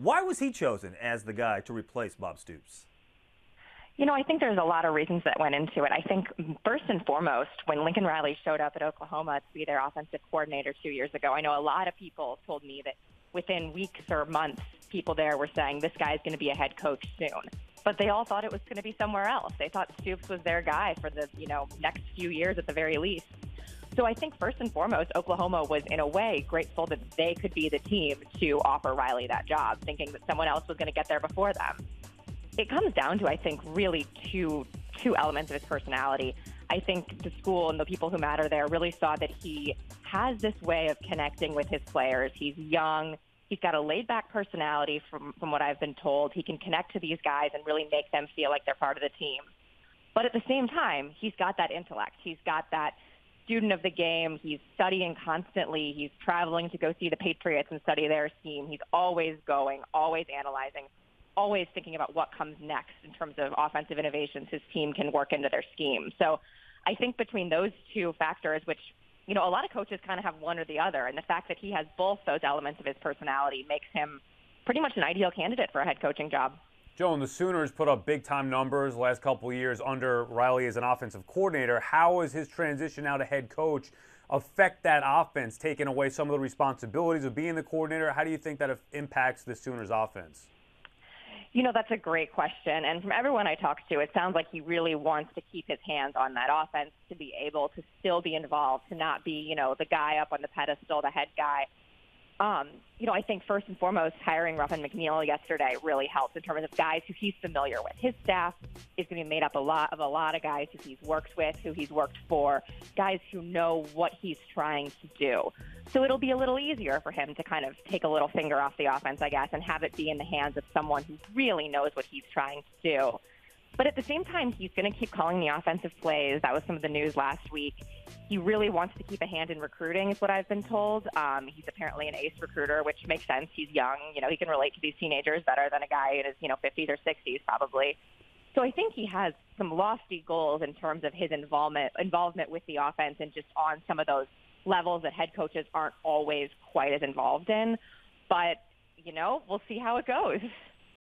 Why was he chosen as the guy to replace Bob Stoops? I think there's a lot of reasons that went into it. I think first and foremost, when Lincoln Riley showed up at Oklahoma to be their offensive coordinator 2 years ago, I know a lot of people told me that within weeks or months, people there were saying this guy's going to be a head coach soon. But they all thought it was going to be somewhere else. They thought Stoops was their guy for the, next few years at the very least. So I think first and foremost, Oklahoma was in a way grateful that they could be the team to offer Riley that job, thinking that someone else was going to get there before them. It comes down to, I think, really two elements of his personality. I think the school and the people who matter there really saw that he has this way of connecting with his players. He's young. He's got a laid-back personality from what I've been told. He can connect to these guys and really make them feel like they're part of the team. But at the same time, he's got that intellect. He's got that student of the game. He's studying constantly. He's traveling to go see the Patriots and study their scheme. He's always going, always analyzing, always thinking about what comes next in terms of offensive innovations his team can work into their scheme. So I think between those two factors, which, a lot of coaches kind of have one or the other, and the fact that he has both those elements of his personality makes him pretty much an ideal candidate for a head coaching job. Joan, the Sooners put up big-time numbers the last couple of years under Riley as an offensive coordinator. How has his transition now to head coach affect that offense, taking away some of the responsibilities of being the coordinator? How do you think that impacts the Sooners' offense? That's a great question. And from everyone I talked to, it sounds like he really wants to keep his hands on that offense, to be able to still be involved, to not be, the guy up on the pedestal, the head guy. I think first and foremost, hiring Ruffin McNeil yesterday really helped in terms of guys who he's familiar with. His staff is going to be made up of a lot of guys who he's worked with, who he's worked for, guys who know what he's trying to do. So it'll be a little easier for him to kind of take a little finger off the offense, I guess, and have it be in the hands of someone who really knows what he's trying to do. But at the same time, he's going to keep calling the offensive plays. That was some of the news last week. He really wants to keep a hand in recruiting, is what I've been told. He's apparently an ace recruiter, which makes sense. He's young. He can relate to these teenagers better than a guy in his, 50s or 60s probably. So I think he has some lofty goals in terms of his involvement with the offense and just on some of those levels that head coaches aren't always quite as involved in. But, we'll see how it goes.